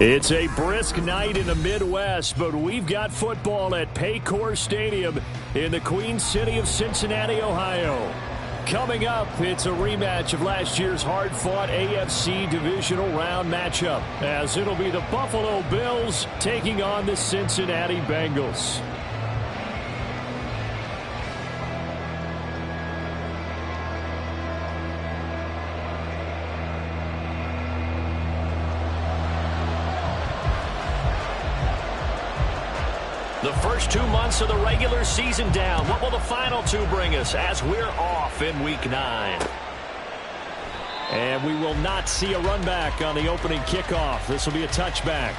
It's a brisk night in the Midwest, but we've got football at Paycor Stadium in the Queen City of Cincinnati, Ohio. Coming up, it's a rematch of last year's hard-fought AFC divisional round matchup, as it'll be the Buffalo Bills taking on the Cincinnati Bengals. The first 2 months of the regular season down. What will the final two bring us as we're off in Week 9? And we will not see a run back on the opening kickoff. This will be a touchback.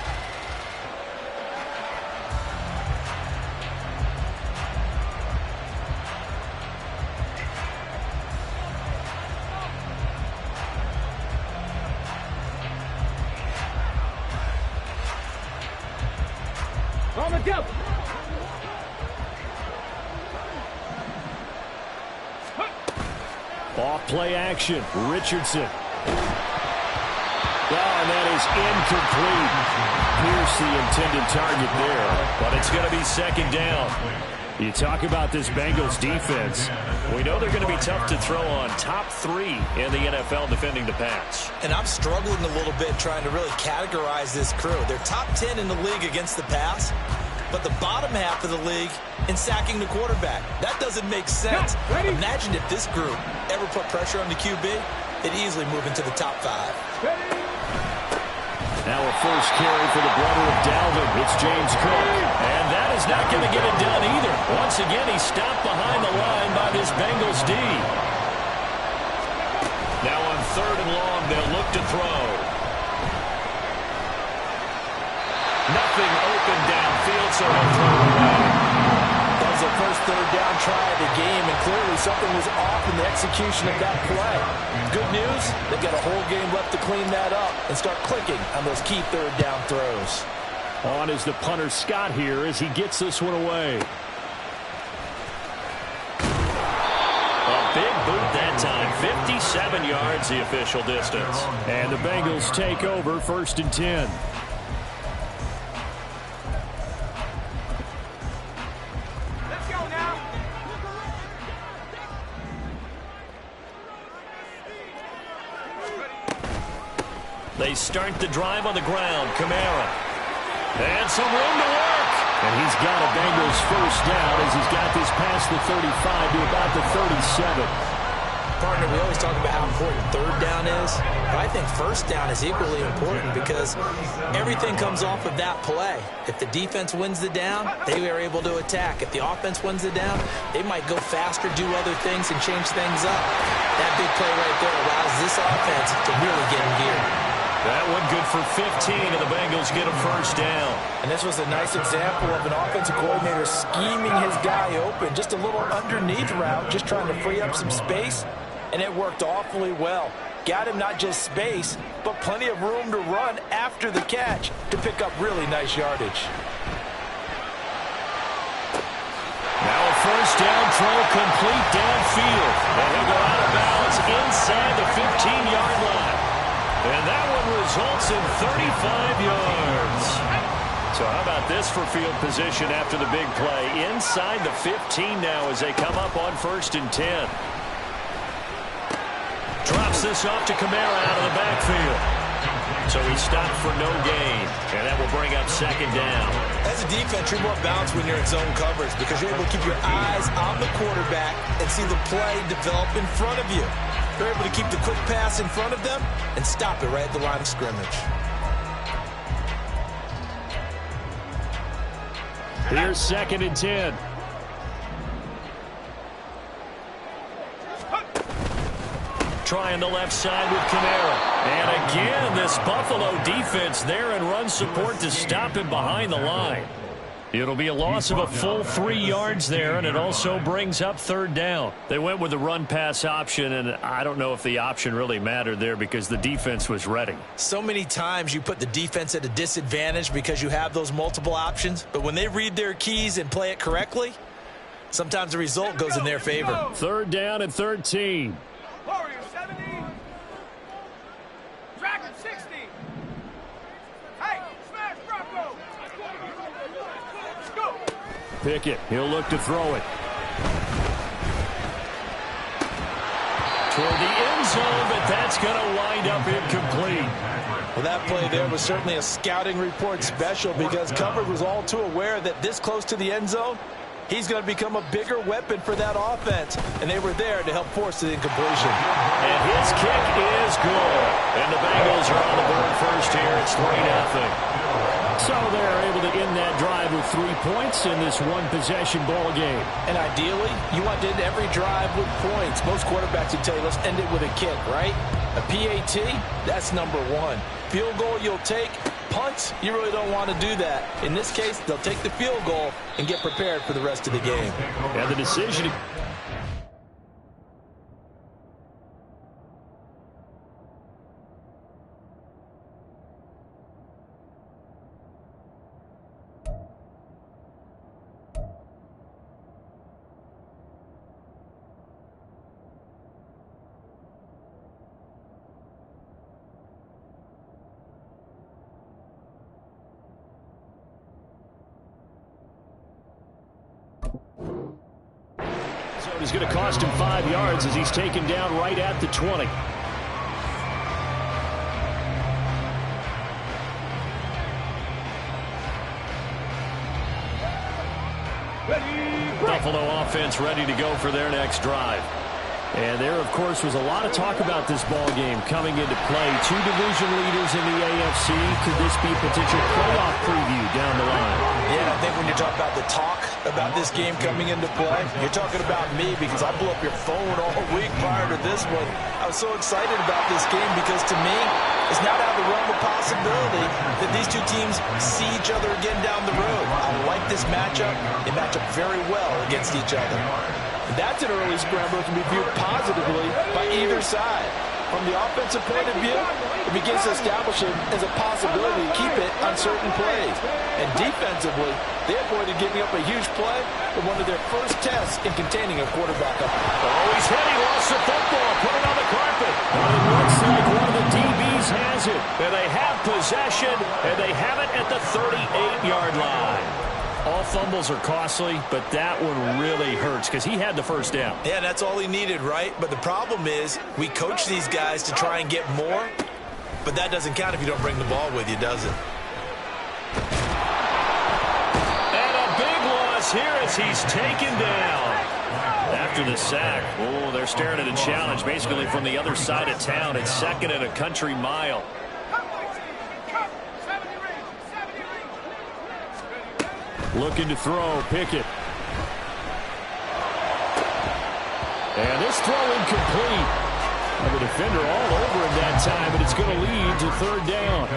On the go. Off play action. Richardson. And that is incomplete. Here's the intended target there, but it's going to be second down. You talk about this Bengals defense. We know they're going to be tough to throw on. Top 3 in the NFL defending the pass. And I'm struggling a little bit trying to really categorize this crew. They're top 10 in the league against the pass, but the bottom half of the league in sacking the quarterback. That doesn't make sense. Imagine if this group ever put pressure on the QB, they'd easily move into the top 5. Now a first carry for the brother of Dalvin. It's James Cook. And that is not going to get it done either. Once again, he's stopped behind the line by this Bengals D. Now on 3rd and long, they'll look to throw. Nothing open downfield, so he'll throw it away. That was their first 3rd down try of the game, and clearly something was off in the execution of that play. Good news, they've got a whole game left to clean that up and start clicking on those key 3rd down throws. On is the punter Scott here as he gets this one away. A big boot that time. 57 yards the official distance. And the Bengals take over 1st and 10. They start the drive on the ground. Kamara. And some room to work. And he's got a Bengals first down as he's got this past the 35 to about the 37. Partner, we always talk about how important 3rd down is, but I think 1st down is equally important because everything comes off of that play. If the defense wins the down, they are able to attack. If the offense wins the down, they might go faster, do other things, and change things up. That big play right there allows this offense to really get in gear. That one good for 15, and the Bengals get a first down. And this was a nice example of an offensive coordinator scheming his guy open. Just a little underneath route, just trying to free up some space, and it worked awfully well. Got him not just space, but plenty of room to run after the catch to pick up really nice yardage. Now a first down throw complete downfield. And he'll go out of bounds inside the 15-yard line. And that one results in 35 yards. So how about this for field position after the big play? Inside the 15 now as they come up on 1st and 10. Drops this off to Kamara out of the backfield. So he stopped for no gain. And that will bring up 2nd down. As a defense, you're more balanced when you're in zone coverage because you're able to keep your eyes on the quarterback and see the play develop in front of you. They're able to keep the quick pass in front of them and stop it right at the line of scrimmage. Here's 2nd and 10. Trying the left side with Kamara. And again, this Buffalo defense there in run support to him behind the line. It'll be a loss of a full 3 yards there, and it also brings up 3rd down. They went with the run-pass option, and I don't know if the option really mattered there because the defense was ready. So many times you put the defense at a disadvantage because you have those multiple options, but when they read their keys and play it correctly, sometimes the result goes in their favor. 3rd down and 13. Warriors 70. Dragon 60. Hey. Pickett. He'll look to throw it. Toward the end zone, but that's going to wind up incomplete. Well, that play there was certainly a scouting report special because coverage was all too aware that this close to the end zone, he's going to become a bigger weapon for that offense, and they were there to help force the incompletion. And his kick is good. And the Bengals are on the board first here. It's 3-0. So they're able to end that drive with 3 points in this one-possession ball game. And ideally, you want to end every drive with points. Most quarterbacks would tell you, let's end it with a kick, right? A PAT, that's number one. Field goal you'll take. Punts, you really don't want to do that. In this case, they'll take the field goal and get prepared for the rest of the game. And the decision... is going to cost him 5 yards as he's taken down right at the 20. Buffalo offense ready to go for their next drive. And there, of course, was a lot of talk about this ball game coming into play. 2 division leaders in the AFC. Could this be a potential playoff preview down the line? Yeah, I think when you talk about the talk about this game coming into play, you're talking about me because I blew up your phone all week prior to this one. I was so excited about this game because to me, it's not out of the realm of possibility that these two teams see each other again down the road. I like this matchup. They match up very well against each other. That's an early scramble that can be viewed positively by either side. From the offensive point of view, it begins to establish it as a possibility to keep it on certain plays. And defensively, they avoided giving up a huge play for one of their first tests in containing a quarterback up. Oh, he's hit. He lost the football. Put it on the carpet. But it looks like one of the DBs has it. And they have possession, and they have it at the 38-yard line. All fumbles are costly, but that one really hurts because he had the first down. Yeah, that's all he needed, right? But the problem is we coach these guys to try and get more, but that doesn't count if you don't bring the ball with you, does it? And a big loss here as he's taken down. After the sack, oh, they're staring at a challenge basically from the other side of town. It's second and a country mile. Looking to throw, Pickett. And this throw incomplete. And the defender all over him that time, but it's going to lead to third down.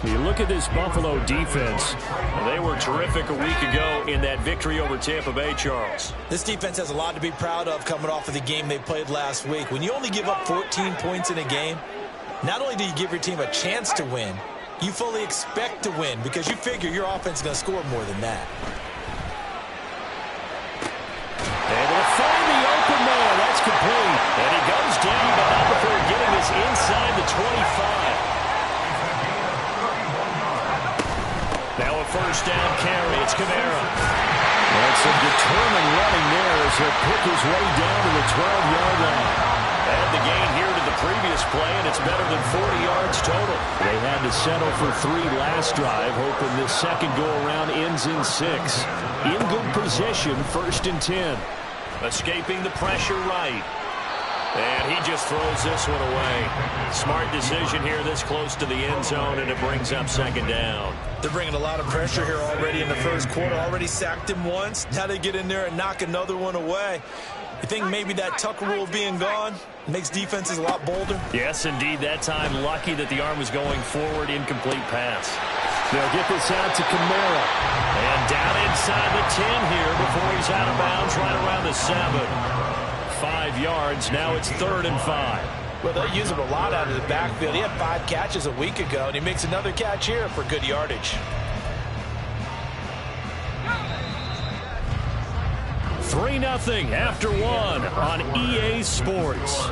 You look at this Buffalo defense. They were terrific a week ago in that victory over Tampa Bay, Charles. This defense has a lot to be proud of coming off of the game they played last week. When you only give up 14 points in a game, not only do you give your team a chance to win, you fully expect to win because you figure your offense is going to score more than that. Able to find the open man. That's complete. And he goes down, but not before getting this inside the 25. Now a first down carry. It's Kamara. That's some determined running there as he'll pick his way down to the 12-yard line. Add the gain here to the previous play, and it's better than 40 yards total. They had to settle for 3 last drive, hoping this second go-around ends in 6. In good position, 1st and 10. Escaping the pressure right. And he just throws this one away. Smart decision here this close to the end zone, and it brings up second down. They're bringing a lot of pressure here already in the first quarter. Already sacked him once. Now they get in there and knock another one away. You think maybe that tuck rule being gone makes defenses a lot bolder? Yes, indeed. That time, lucky that the arm was going forward. Incomplete pass. They'll get this out to Kamara. And down inside the 10 here before he's out of bounds right around the 7. 5 yards. Now it's 3rd and 5. Well, they use him a lot out of the backfield. He had 5 catches a week ago, and he makes another catch here for good yardage. 3-0 after 1 on EA Sports.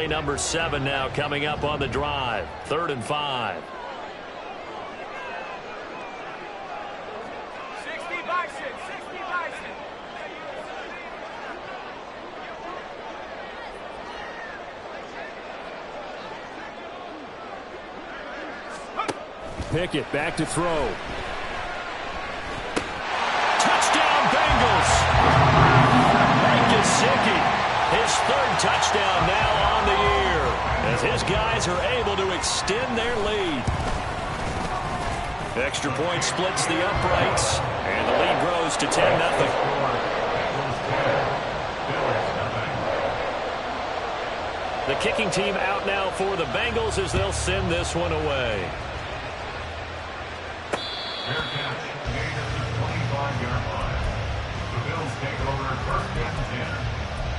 Play number 7 now coming up on the drive. 3rd and 5. 60 Bison, 60 Bison. Pickett back to throw. Touchdown Bengals. His 3rd touchdown now on the year as his guys are able to extend their lead. Extra point splits the uprights, and the lead grows to 10-0. The kicking team out now for the Bengals as they'll send this one away. Fair catch made at the 25-yard line. The Bills take over 1st and 10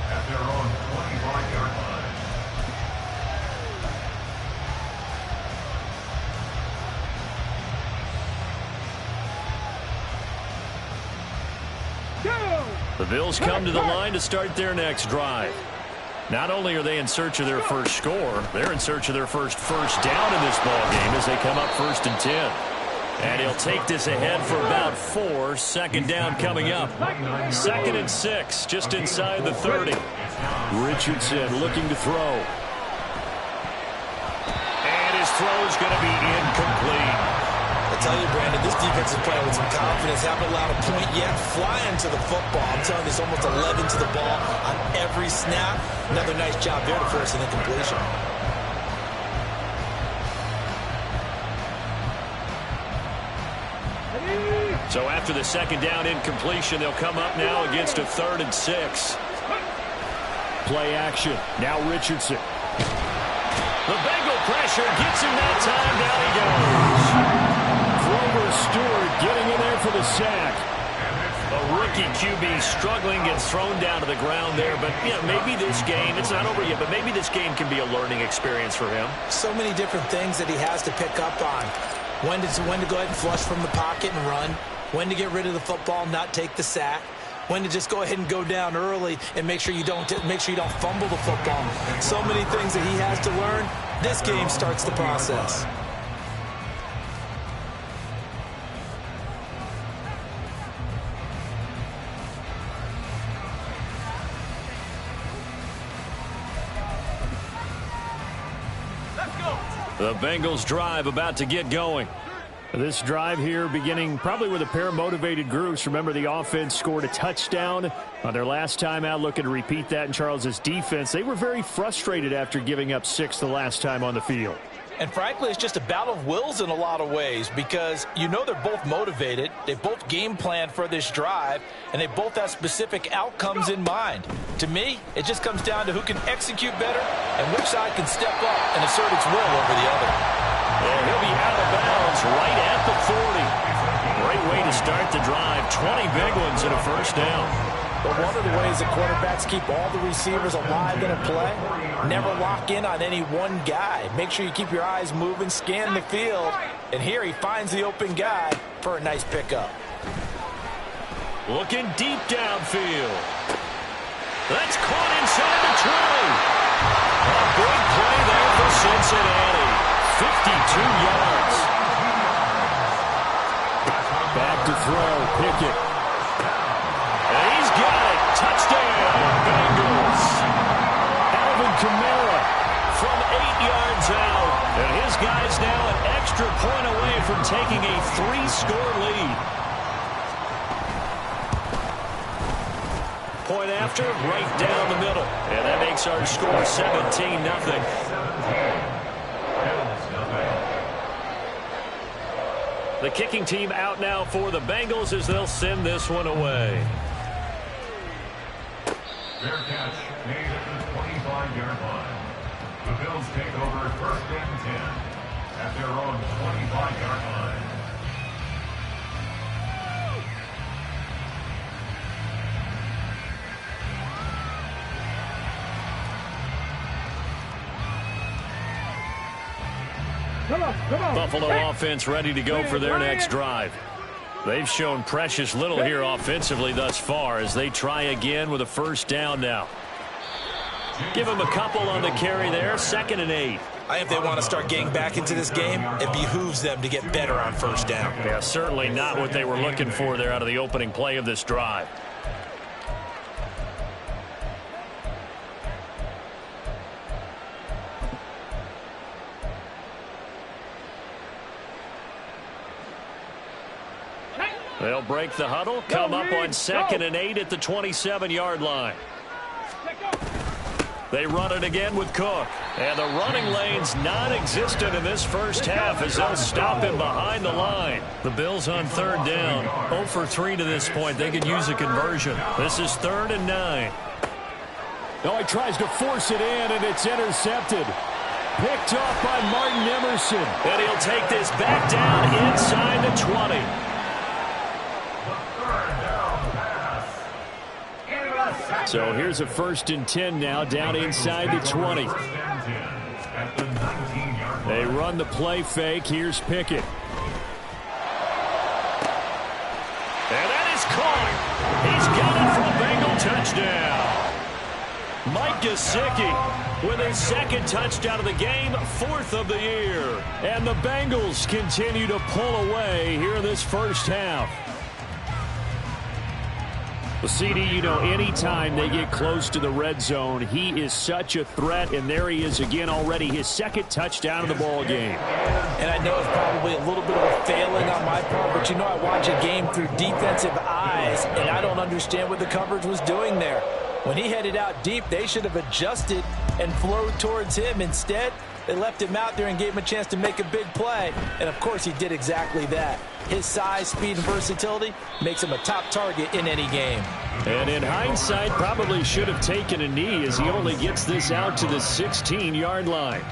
at their own 25-yard line. The Bills come to the line to start their next drive. Not only are they in search of their first score, they're in search of their first down in this ball game as they come up 1st and 10. And he'll take this ahead for about 4. 2nd down coming up. 2nd and 6, just inside the 30. Richardson looking to throw. And his throw's going to be incomplete. I tell you, Brandon, this defense is playing with some confidence. Haven't allowed a point yet. Flying to the football. I'm telling you, it's almost 11 to the ball on every snap. Another nice job there to force an incompletion. So after the 2nd down incompletion, they'll come up now against a 3rd and 6. Play action. Now Richardson. The Bengal pressure gets him that time. Down he goes. Grover Stewart getting in there for the sack. A rookie QB struggling, gets thrown down to the ground there. But, you know, maybe this game, it's not over yet, but maybe this game can be a learning experience for him. So many different things that he has to pick up on. When to go ahead and flush from the pocket and run. When to get rid of the football, not take the sack. When to just go ahead and go down early and make sure you don't fumble the football. So many things that he has to learn. This game starts the process. The Bengals drive about to get going. This drive here beginning probably with a pair of motivated groups. Remember, the offense scored a touchdown on their last time out, looking to repeat that in Charles's defense. They were very frustrated after giving up 6 the last time on the field. And frankly, it's just a battle of wills in a lot of ways because you know they're both motivated. They both game plan for this drive, and they both have specific outcomes in mind. To me, it just comes down to who can execute better and which side can step up and assert its will over the other. And he'll be out of bounds right at the 40. Great way to start the drive. 20 big ones and a 1st down. But one of the ways that quarterbacks keep all the receivers alive in a play, never lock in on any one guy. Make sure you keep your eyes moving, scan the field, and here he finds the open guy for a nice pickup. Looking deep downfield. That's caught inside the 20. A big play there for Cincinnati. 52 yards. Back to throw. Pickett. And he's got it. Touchdown, Bengals. Alvin Kamara from 8 yards out. And his guys now an extra point away from taking a 3-score lead. Point after, right down the middle. And that makes our score 17-0. The kicking team out now for the Bengals as they'll send this one away. Fair catch made at the 25-yard line. The Bills take over 1st and 10 at their own 25-yard line. Come on. Buffalo offense ready to go for their next drive. They've shown precious little here offensively thus far as they try again with a 1st down now. Give him a couple on the carry there, 2nd and 8. I think if they want to start getting back into this game, it behooves them to get better on first down. Yeah, certainly not what they were looking for there out of the opening play of this drive. They'll break the huddle, come up on 2nd and 8 at the 27-yard line. They run it again with Cook. And the running lane's non-existent in this first half as they'll stop him behind the line. The Bills on 3rd down. 0 for 3 to this point. They could use a conversion. This is 3rd and 9. Oh, he tries to force it in, and it's intercepted. Picked off by Martin Emerson. And he'll take this back down inside the 20. So here's a 1st and 10 now, down inside the 20. They run the play fake. Here's Pickett. And that is caught. He's got it for a Bengal touchdown. Mike Gesicki with his 2nd touchdown of the game, 4th of the year. And the Bengals continue to pull away here in this first half. Well, CD, you know, anytime they get close to the red zone, he is such a threat, and there he is again already, his 2nd touchdown of the ball game. And I know it's probably a little bit of a failing on my part, but you know I watch a game through defensive eyes, and I don't understand what the coverage was doing there. When he headed out deep, they should have adjusted and flowed towards him. Instead, they left him out there and gave him a chance to make a big play, and of course he did exactly that. His size, speed, and versatility makes him a top target in any game. And in hindsight, probably should have taken a knee as he only gets this out to the 16-yard line.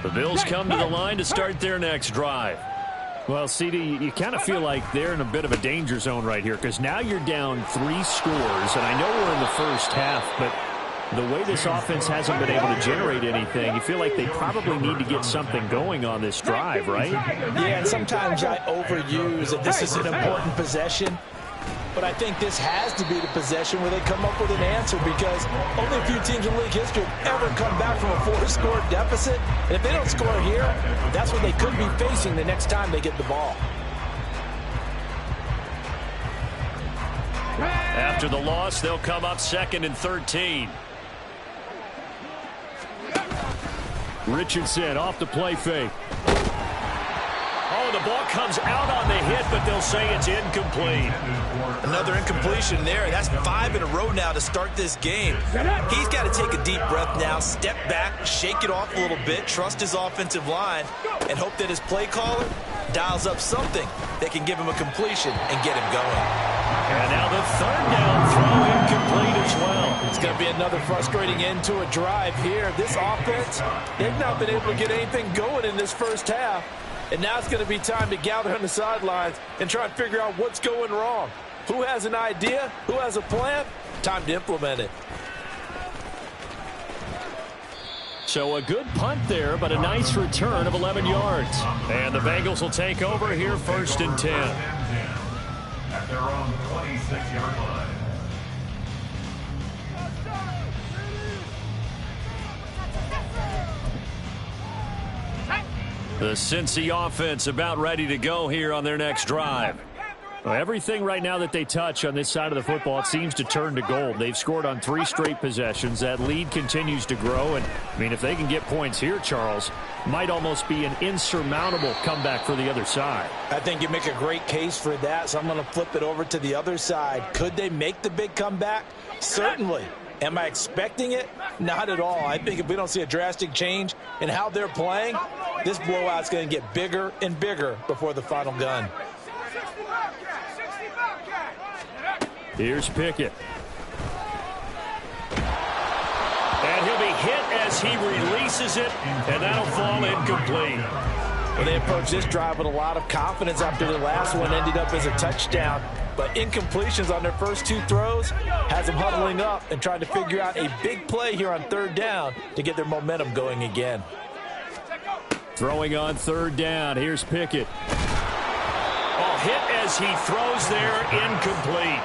The Bills come to the line to start their next drive. Well, CD, you kind of feel like they're in a bit of a danger zone right here because now you're down 3 scores, and I know we're in the first half, but the way this offense hasn't been able to generate anything, you feel like they probably need to get something going on this drive, right? Yeah, and sometimes I overuse that this is an important possession, but I think this has to be the possession where they come up with an answer because only a few teams in league history have ever come back from a 4-score deficit. And if they don't score here, that's what they could be facing the next time they get the ball. After the loss, they'll come up 2nd and 13. Richardson off the play fake. Oh, the ball comes out on the hit, but they'll say it's incomplete. Another incompletion there. That's 5 in a row now to start this game. He's got to take a deep breath now, step back, shake it off a little bit, trust his offensive line, and hope that his play caller dials up something that can give him a completion and get him going. And now the 3rd down throw incomplete as well. It's going to be another frustrating end to a drive here. This offense, they've not been able to get anything going in this first half. And now it's going to be time to gather on the sidelines and try and figure out what's going wrong. Who has an idea? Who has a plan? Time to implement it. So a good punt there, but a nice return of 11 yards. And the Bengals will take over here 1st and 10. At their own 26-yard line. The Cincy offense about ready to go here on their next drive. Well, everything right now that they touch on this side of the football, it seems to turn to gold. They've scored on 3 straight possessions. That lead continues to grow. And, I mean, if they can get points here, Charles, might almost be an insurmountable comeback for the other side. I think you make a great case for that, so I'm going to flip it over to the other side. Could they make the big comeback? Certainly. Am I expecting it? Not at all. I think if we don't see a drastic change in how they're playing, this blowout's going to get bigger and bigger before the final gun. Here's Pickett. And he'll be hit as he releases it, and that'll fall incomplete. Well, they approached this drive with a lot of confidence after the last one ended up as a touchdown. but incompletions on their first 2 throws has them huddling up and trying to figure out a big play here on 3rd down to get their momentum going again. Throwing on 3rd down. Here's Pickett. Oh, hit as he throws there, incomplete.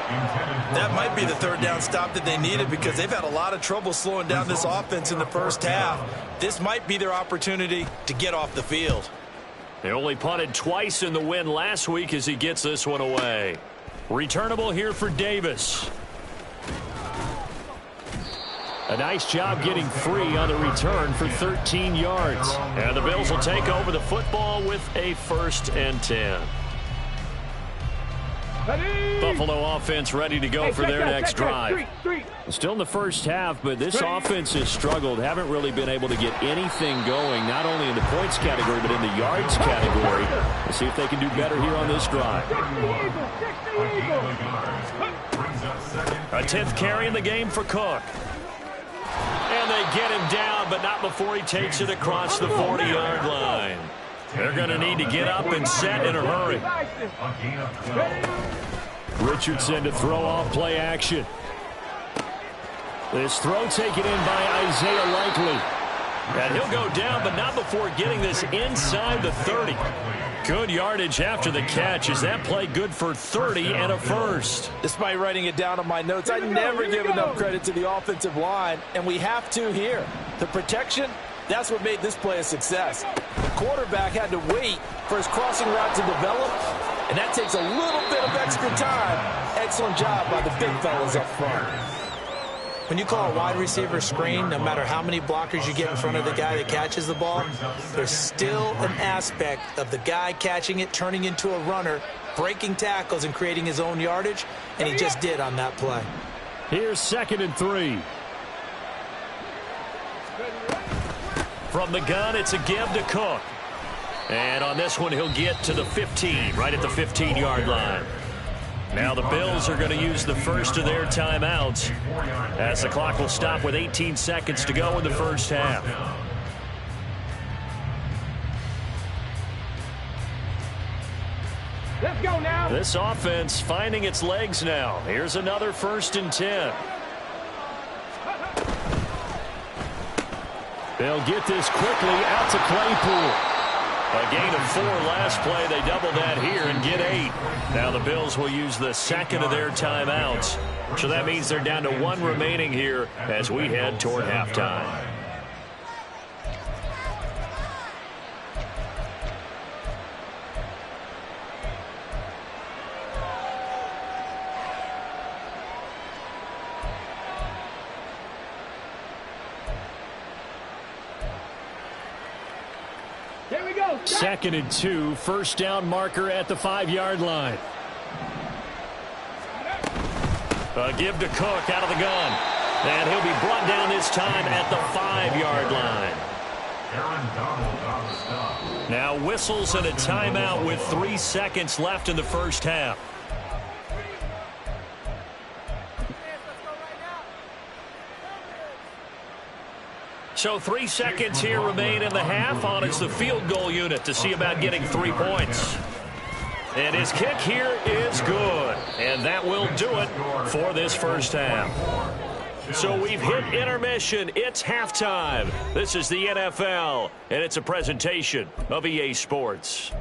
That might be the 3rd down stop that they needed because they've had a lot of trouble slowing down this offense in the first half. This might be their opportunity to get off the field. They only punted twice in the win last week as he gets this one away. Returnable here for Davis. A nice job getting free on the return for 13 yards. And the Bills will take over the football with a 1st and 10. Buffalo offense ready to go for their next drive. Still in the first half, but this offense has struggled. Haven't really been able to get anything going, not only in the points category, but in the yards category. We'll see if they can do better here on this drive. A 10th carry in the game for Cook. And they get him down, but not before he takes it across the 40-yard line. They're going to need to get up and set in a hurry. Richardson to throw off play action. This throw taken in by Isaiah Likely. And he'll go down, but not before getting this inside the 30. Good yardage after the catch. Is that play good for 30 and a first? Despite writing it down on my notes, I never give enough credit to the offensive line, and we have to here. The protection, that's what made this play a success. The quarterback had to wait for his crossing route to develop, and that takes a little bit of extra time. Excellent job by the big fellas up front. When you call a wide receiver screen, no matter how many blockers you get in front of the guy that catches the ball, there's still an aspect of the guy catching it, turning into a runner, breaking tackles and creating his own yardage, and he just did on that play. Here's 2nd and 3. From the gun, it's a give to Cook. And on this one, he'll get to the 15, right at the 15-yard line. Now the Bills are going to use the first of their timeouts as the clock will stop with 18 seconds to go in the first half. Let's go now. This offense finding its legs now. Here's another 1st and 10. They'll get this quickly out to Claypool. A gain of 4 last play. They double that here and get 8. Now the Bills will use the second of their timeouts. So that means they're down to 1 remaining here as we head toward halftime. Here we go. 2nd and 2, 1st down marker at the 5-yard line. A give to Cook out of the gun. And he'll be brought down this time at the 5-yard line. Now whistles and a timeout with 3 seconds left in the first half. So 3 seconds here remain in the half. On it's the field goal unit to see about getting 3 points. And his kick here is good. And that will do it for this first half. So we've hit intermission. It's halftime. This is the NFL, and it's a presentation of EA Sports.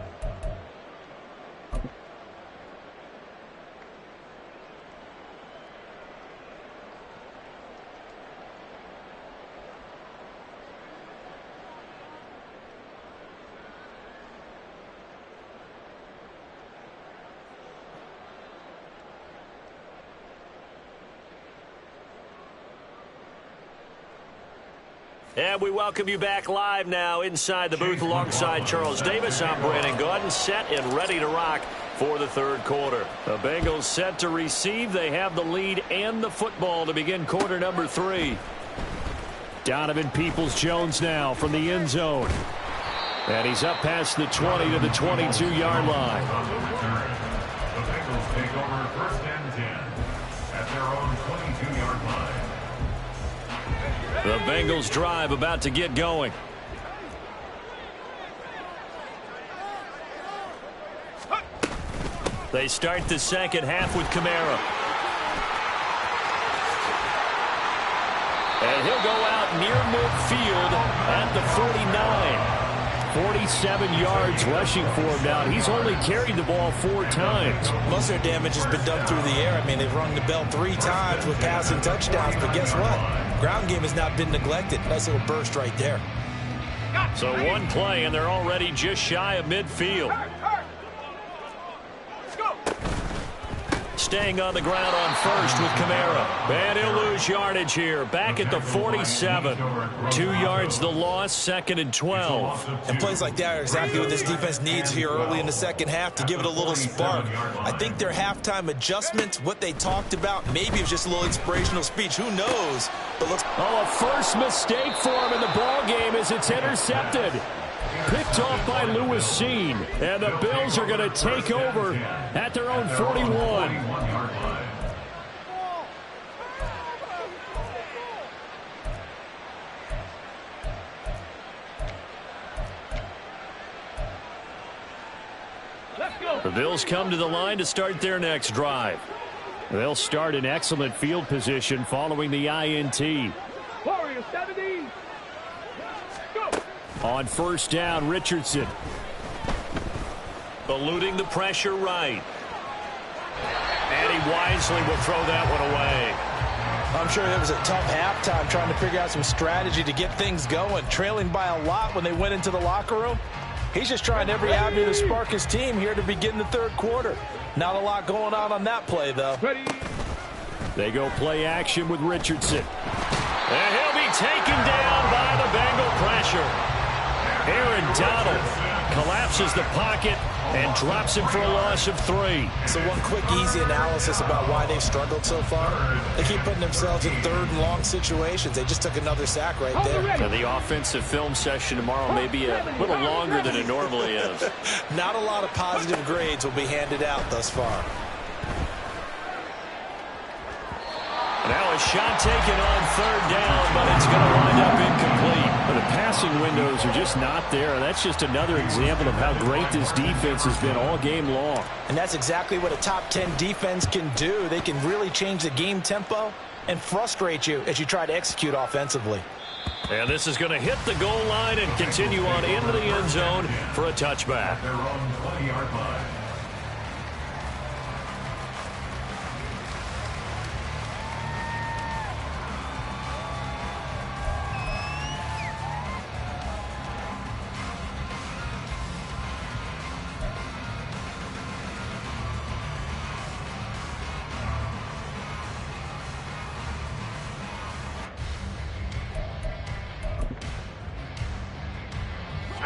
And we welcome you back live now inside the booth alongside Charles Davis. I'm Brandon Gaudin, set and ready to rock for the third quarter. The Bengals set to receive. They have the lead and the football to begin quarter number 3. Donovan Peoples-Jones now from the end zone. And he's up past the 20 to the 22-yard line. The Bengals take over 1st and 10 at their own 22-yard line. The Bengals drive about to get going. They start the second half with Kamara. And he'll go out near midfield at the 49. 47 yards rushing for him now. He's only carried the ball 4 times. Most of their damage has been done through the air. I mean, they've rung the bell 3 times with passing touchdowns, but guess what? Ground game has not been neglected. Nice little burst right there. So one play, and they're already just shy of midfield. Staying on the ground on first with Kamara. And he'll lose yardage here. Back at the 47. 2 yards the loss, 2nd and 12. And plays like that are exactly what this defense needs here early in the second half to give it a little spark. I think their halftime adjustments, what they talked about, maybe it was just a little inspirational speech. Who knows? But looks. Oh, a first mistake for him in the ball game as it's intercepted. Picked off by Lewis Seen. And the Bills are going to take over at their own 41. The Bills come to the line to start their next drive. They'll start in excellent field position following the INT. Warrior 70. On first down, Richardson. Eluding the pressure right. And he wisely will throw that one away. I'm sure it was a tough halftime trying to figure out some strategy to get things going. Trailing by a lot when they went into the locker room. He's just trying every avenue to spark his team here to begin the third quarter. Not a lot going on that play, though. Ready. They go play action with Richardson. And he'll be taken down by the Bengal pressure. Aaron Donald collapses the pocket and drops him for a loss of 3. So one quick, easy analysis about why they've struggled so far. They keep putting themselves in third and long situations. They just took another sack right there. So the offensive film session tomorrow may be a little longer than it normally is. Not a lot of positive grades will be handed out thus far. Now a shot taken on third down, but it's going to wind up incomplete. But the passing windows are just not there. That's just another example of how great this defense has been all game long. And that's exactly what a top 10 defense can do. They can really change the game tempo and frustrate you as you try to execute offensively. And this is going to hit the goal line and continue on into the end zone for a touchback. Their own 20-yard line.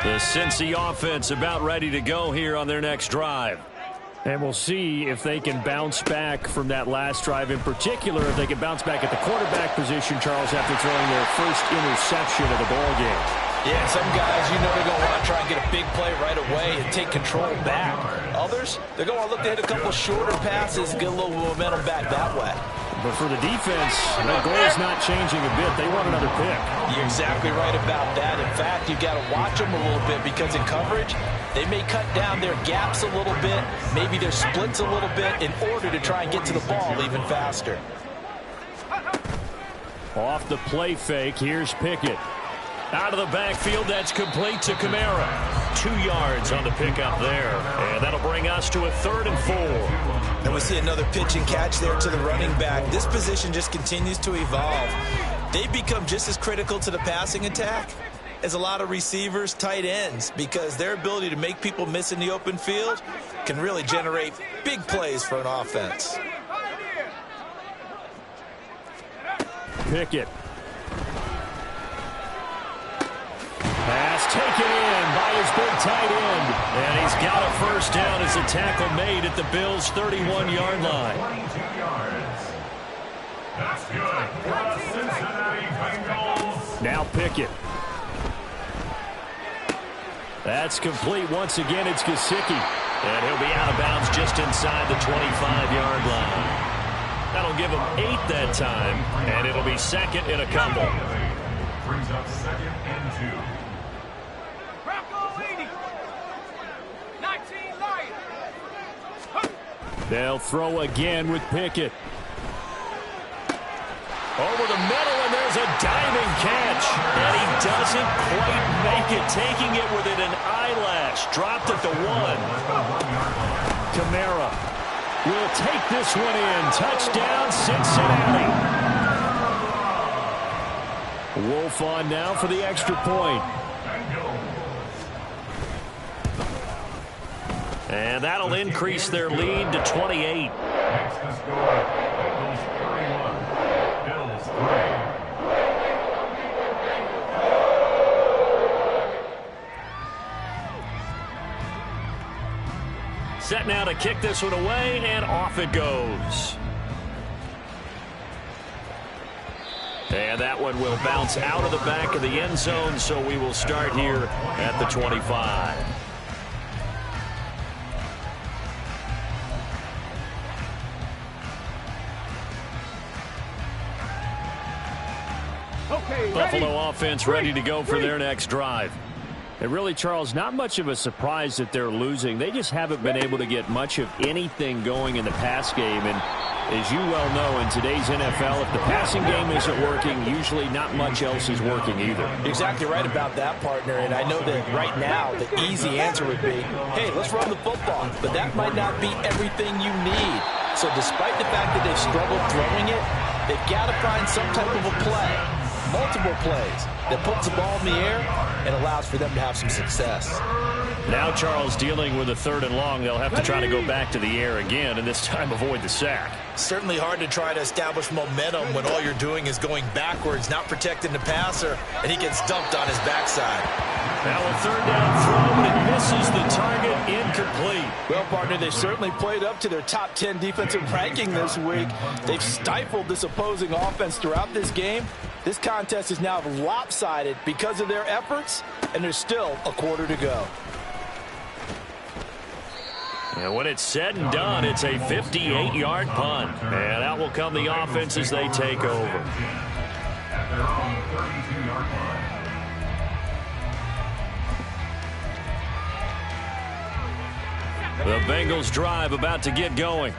The Cincy offense about ready to go here on their next drive. And we'll see if they can bounce back from that last drive in particular, if they can bounce back at the quarterback position, Charles, after throwing their first interception of the ball game. Yeah, some guys, you know they're going to want to try and get a big play right away and take control back. Others, they're going to look to hit a couple shorter passes and get a little momentum back that way. But for the defense, their goal is not changing a bit. They want another pick. You're exactly right about that. In fact, you've got to watch them a little bit because in coverage, they may cut down their gaps a little bit, maybe their splits a little bit in order to try and get to the ball even faster. Off the play fake, here's Pickett. Out of the backfield, that's complete to Kamara. 2 yards on the pickup there. And that'll bring us to a 3rd and 4. And we see another pitch and catch there to the running back. This position just continues to evolve. They become just as critical to the passing attack as a lot of receivers, tight ends, because their ability to make people miss in the open field can really generate big plays for an offense. Pickett. Pass taken in by his big tight end. And he's got a first down as a tackle made at the Bills' 31-yard line. 22 yards. That's good for the Cincinnati Bengals. Now Pickett. That's complete. Once again, it's Gesicki. And he'll be out of bounds just inside the 25-yard line. That'll give him 8 that time, and it'll be 2nd and a couple. Brings up 2nd and 2. They'll throw again with Pickett. Over the middle, and there's a diving catch. And he doesn't quite make it, taking it within an eyelash. Dropped at the 1. Kamara will take this one in. Touchdown, Cincinnati. Wolf on now for the extra point. And that'll increase their lead to 28. Next to score, Bengals 31, Bills 3. Set now to kick this one away, and off it goes. And that one will bounce out of the back of the end zone, so we will start here at the 25. Okay, Buffalo offense ready to go for their next drive. And really, Charles, not much of a surprise that they're losing. They just haven't been able to get much of anything going in the pass game. And as you well know, in today's NFL, if the passing game isn't working, usually not much else is working either. Exactly right about that, partner. And I know that right now the easy answer would be, hey, let's run the football. But that might not be everything you need. So despite the fact that they've struggled throwing it, they've got to find some type of a play, multiple plays, that puts the ball in the air and allows for them to have some success. Now Charles dealing with a 3rd and long. They'll have to try to go back to the air again, and this time avoid the sack. Certainly hard to try to establish momentum when all you're doing is going backwards, not protecting the passer, and he gets dumped on his backside. Now a 3rd down throw, but it misses the target, incomplete. Well, partner, they've certainly played up to their top 10 defensive ranking this week. They've stifled this opposing offense throughout this game. This contest is now lopsided because of their efforts, and there's still a quarter to go. And when it's said and done, it's a 58-yard punt. And out will come the offense as they take over. At their own 32-yard line. The Bengals drive about to get going.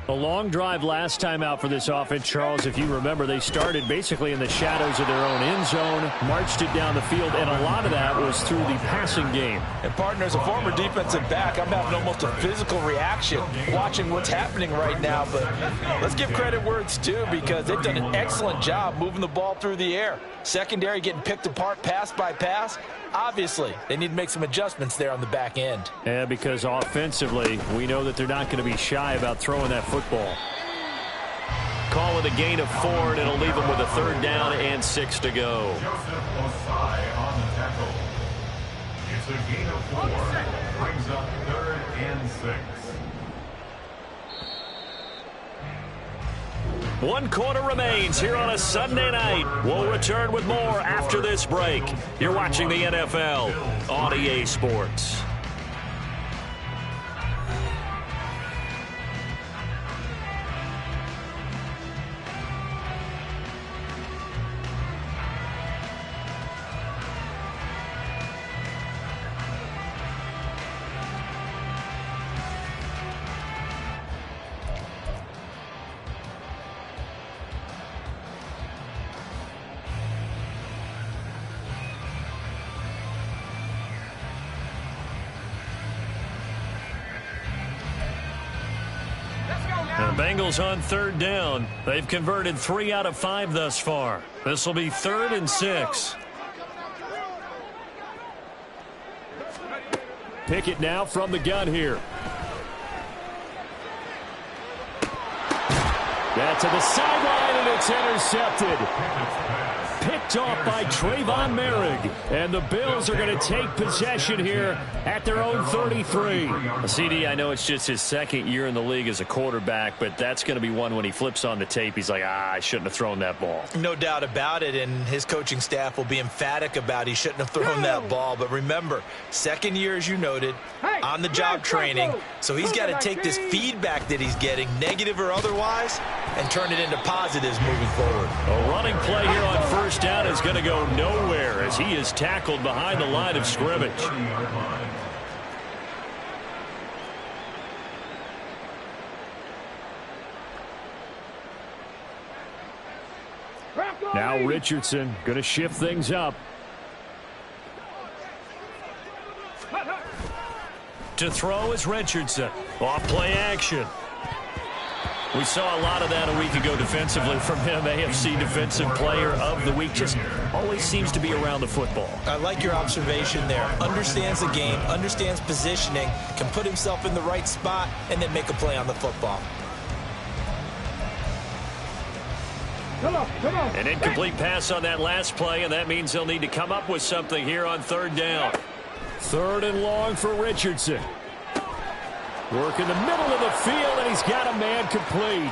A long drive last time out for this offense, Charles. If you remember, they started basically in the shadows of their own end zone, marched it down the field, and a lot of that was through the passing game. And, partner, as a former defensive back, I'm having almost a physical reaction watching what's happening right now. But let's give credit where it's due, because they've done an excellent job moving the ball through the air. Secondary getting picked apart pass by pass. Obviously, they need to make some adjustments there on the back end. Yeah, because offensively, we know that they're not going to be shy about throwing that football. Call it a gain of 4, and it'll leave them with a 3rd down and 6 to go. Joseph Osai on the tackle. It's a gain of 4. Brings up 3rd and 6. 1 quarter remains here on a Sunday night. We'll return with more after this break. You're watching the NFL on EA Sports. The Bengals on 3rd down. They've converted 3 out of 5 thus far. This will be 3rd and 6. Pickett now from the gun here. That's to the sideline, and it's intercepted. Picked off by Trayvon Merrick. And the Bills are going to take possession here at their own 33. CD, I know it's just his 2nd year in the league as a quarterback, but that's going to be one when he flips on the tape, he's like, I shouldn't have thrown that ball. No doubt about it, and his coaching staff will be emphatic about he shouldn't have thrown that ball. But remember, 2nd year, as you noted, on-the-job training, so he's got to take this feedback that he's getting, negative or otherwise, and turn it into positives moving forward. A running play here on 1st down is going to go nowhere as he is tackled behind the line of scrimmage. Now Richardson going to shift things up. To throw is Richardson. Off play action. We saw a lot of that a week ago defensively from him. AFC Defensive Player of the Week. Just always seems to be around the football. I like your observation there. Understands the game, understands positioning, can put himself in the right spot, and then make a play on the football. Come on. An incomplete pass on that last play, and that means he'll need to come up with something here on third down. Third and long for Richardson. Work in the middle of the field, and he's got a man complete.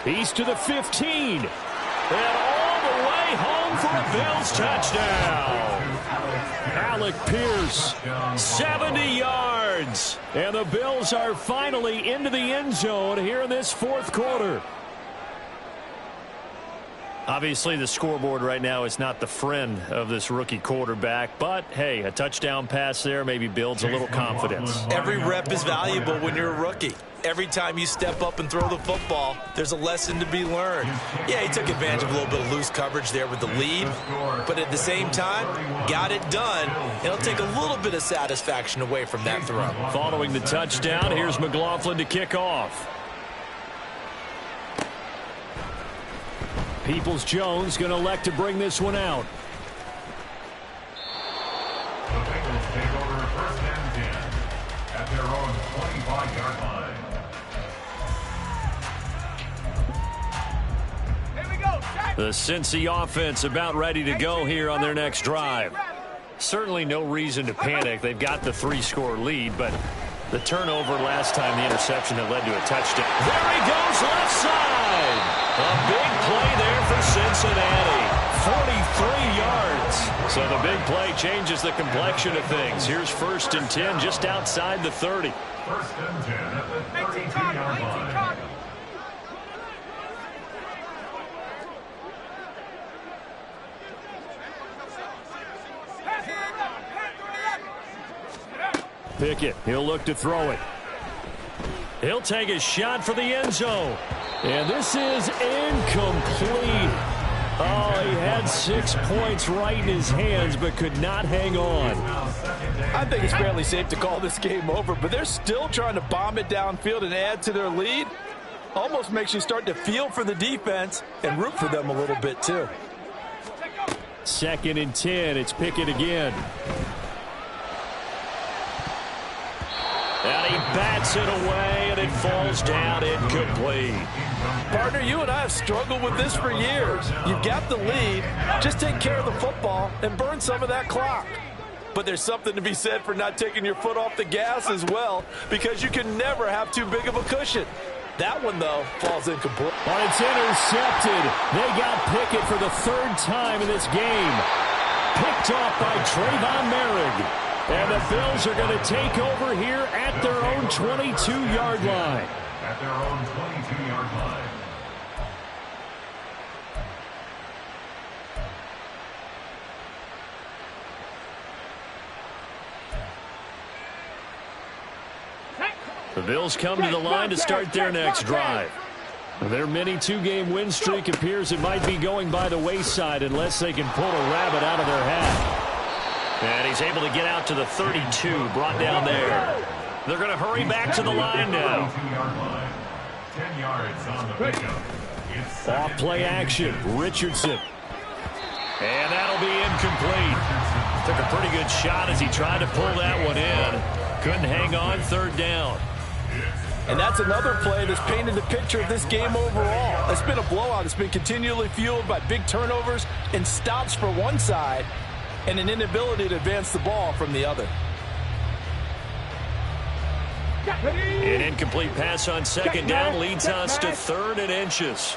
He's to the 15. And all the way home for a Bills touchdown. Alec Pierce, 70 yards. And the Bills are finally into the end zone here in this fourth quarter. Obviously, the scoreboard right now is not the friend of this rookie quarterback. But, hey, a touchdown pass there maybe builds a little confidence. Every rep is valuable when you're a rookie. Every time you step up and throw the football, there's a lesson to be learned. Yeah, he took advantage of a little bit of loose coverage there with the lead. But at the same time, got it done. It'll take a little bit of satisfaction away from that throw. Following the touchdown, here's McLaughlin to kick off. Peoples-Jones going to elect to bring this one out. The Bengals take over first and 10 at their own 25-yard line. Here we go. The Cincy offense about ready to go here on their next drive. Certainly no reason to panic. They've got the 3-score lead, but the turnover last time, the interception that led to a touchdown. There he goes, left side. A big play there for Cincinnati. 43 yards. So the big play changes the complexion of things. Here's first and 10 just outside the 30. First and 10 at the 32-yard line. Pickett, he'll look to throw it. He'll take a shot for the end zone. And this is incomplete. Oh, he had 6 points right in his hands, but could not hang on. I think it's fairly safe to call this game over, but they're still trying to bomb it downfield and add to their lead. Almost makes you start to feel for the defense and root for them a little bit, too. Second and 10, it's Pickett again. And he bats it away, and it falls down incomplete. Partner, you and I have struggled with this for years. You've got the lead. Just take care of the football and burn some of that clock. But there's something to be said for not taking your foot off the gas as well, because you can never have too big of a cushion. That one, though, falls incomplete. But it's intercepted. They got Pickett for the third time in this game. Picked off by Trayvon Merrick. And the Bills are going to take over here at their own 22-yard line. At their own 22-yard line. The Bills come to the line to start their next drive. Their mini 2-game win streak appears it might be going by the wayside unless they can pull a rabbit out of their hat. And he's able to get out to the 32, brought down there. They're going to hurry back to the line now. 10 yards on the pickup. Off play action, Richardson. And that'll be incomplete. Took a pretty good shot as he tried to pull that one in. Couldn't hang on, third down. And that's another play that's painted the picture of this game overall. It's been a blowout. It's been continually fueled by big turnovers and stops for one side, and an inability to advance the ball from the other. An incomplete pass on second down leads us to 3rd and inches.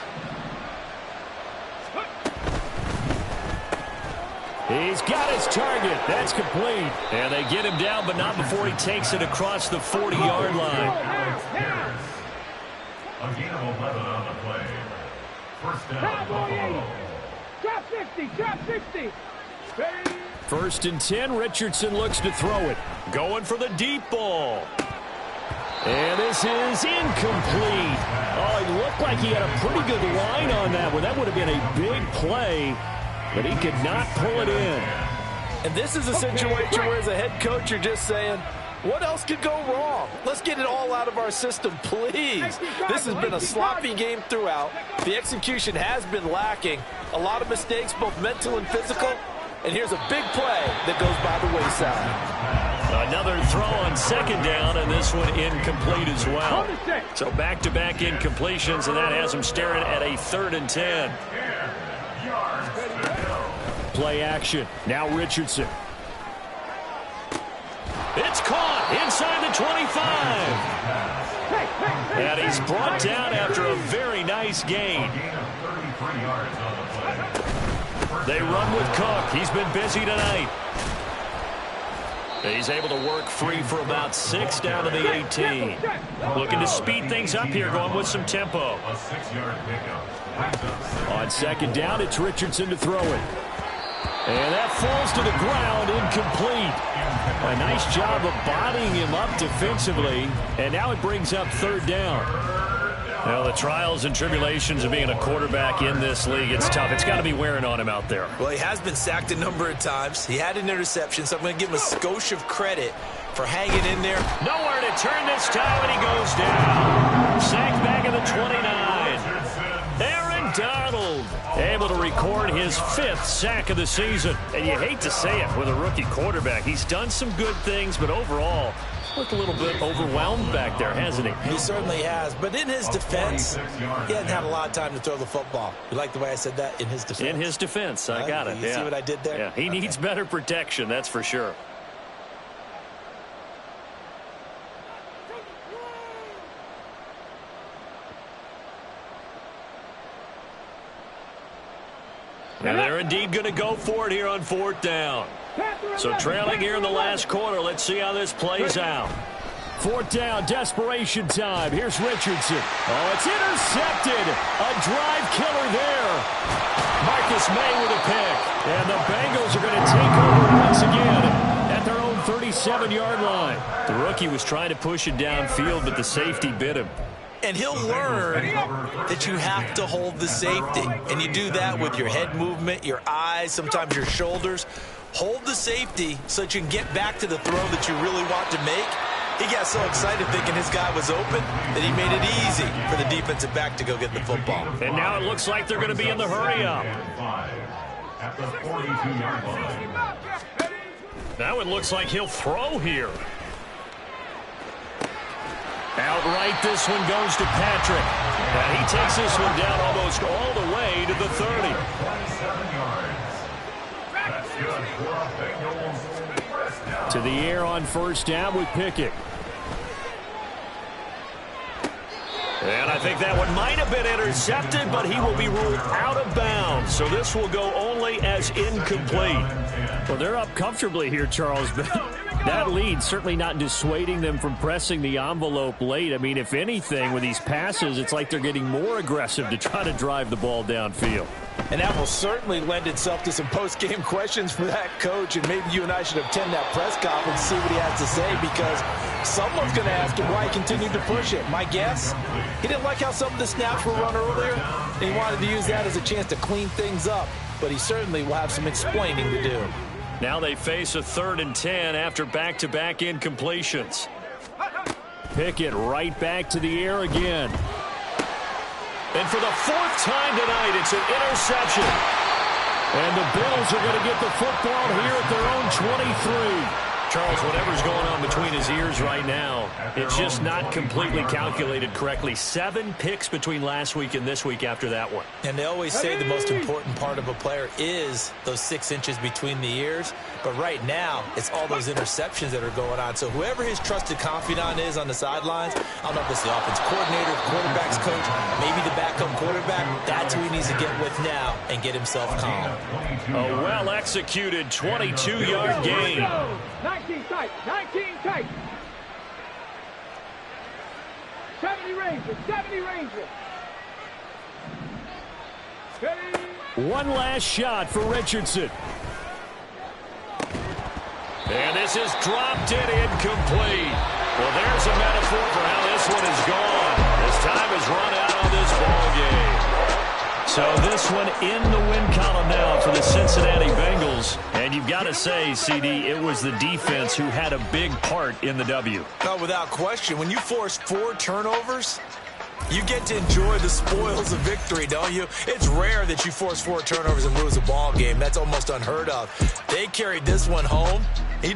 He's got his target. That's complete. And they get him down, but not before he takes it across the 40-yard line. A gain of 11 on the play. First down, Buffalo. Drop 60, drop 60. First and 10, Richardson looks to throw it. Going for the deep ball. And This is incomplete. Oh, it looked like he had a pretty good line on that one. That would have been a big play, but he could not pull it in. And this is a situation where as a head coach, you're just saying, what else could go wrong? Let's get it all out of our system, please. This has been a sloppy game throughout. The execution has been lacking. A lot of mistakes, both mental and physical. And here's a big play that goes by the wayside. Another throw on second down, and this one incomplete as well. So back-to-back incompletions, and that has him staring at a 3rd and 10. Play action. Now Richardson. It's caught inside the 25. And he's brought down after a very nice gain. They run with Cook. He's been busy tonight. He's able to work free for about 6 down to the 18. Looking to speed things up here, going with some tempo. On second down, it's Richardson to throw it. And that falls to the ground, incomplete. A nice job of bodying him up defensively. And now it brings up 3rd down. Well, the trials and tribulations of being a quarterback in this league, it's tough. It's got to be wearing on him out there. Well, he has been sacked a number of times. He had an interception, so I'm going to give him a skosh of credit for hanging in there. Nowhere to turn this time, and he goes down. Sacked back at the 29. Aaron Donald able to record his 5th sack of the season. And you hate to say it with a rookie quarterback. He's done some good things, but overall, looked a little bit overwhelmed back there, hasn't he? He certainly has. But in his defense, he hasn't had a lot of time to throw the football. You like the way I said that? In his defense? In his defense. I got it. You see what I did there? Yeah, he needs better protection, that's for sure. And they're indeed going to go for it here on 4th down. So trailing here in the last quarter. Let's see how this plays out. 4th down, desperation time. Here's Richardson. Oh, it's intercepted. A drive killer there. Marcus May with a pick. And the Bengals are going to take over once again at their own 37-yard line. The rookie was trying to push it downfield, but the safety bit him. And he'll learn that you have to hold the safety. And you do that with your head movement, your eyes, sometimes your shoulders. Hold the safety so that you can get back to the throw that you really want to make. He got so excited thinking his guy was open that he made it easy for the defensive back to go get the football. And now it looks like they're going to be in the hurry up. At the 42-yard line. Now it looks like he'll throw here. Outright, this one goes to Patrick. And he takes this one down almost all the way to the 30. 27 yards. That's good for a Bengals first down. To the air on 1st down with Pickett. And I think that one might have been intercepted, but he will be ruled out of bounds. So this will go only as incomplete. Well, they're up comfortably here, Charles, but that lead certainly not dissuading them from pressing the envelope late. I mean, if anything, with these passes, it's like they're getting more aggressive to try to drive the ball downfield. And that will certainly lend itself to some post-game questions for that coach. And maybe you and I should attend that press conference and see what he has to say, because someone's going to ask him why he continued to push it. My guess, he didn't like how some of the snaps were run earlier, and he wanted to use that as a chance to clean things up. But he certainly will have some explaining to do. Now they face a 3rd and 10 after back-to-back incompletions. Pickett right back to the air again. And for the 4th time tonight, it's an interception. And the Bills are going to get the football here at their own 23. Charles, whatever's going on between his ears right now, it's just not completely calculated correctly. 7 picks between last week and this week after that one. And they always say the most important part of a player is those 6 inches between the ears. But right now, it's all those interceptions that are going on. So whoever his trusted confidant is on the sidelines, I don't know if it's the offense coordinator, quarterback's coach, maybe the backup quarterback, that's who he needs to get with now and get himself calm. A well-executed 22-yard gain. 19 tight, 19 tight. 70 Rangers, 70 Rangers. Ready? One last shot for Richardson. And this is dropped in incomplete. Well, there's a metaphor for how this one So this one in the win column now for the Cincinnati Bengals. And you've got to say, CD, it was the defense who had a big part in the W. Oh, without question. When you force 4 turnovers, you get to enjoy the spoils of victory, don't you? It's rare that you force 4 turnovers and lose a ball game. That's almost unheard of. They carried this one home.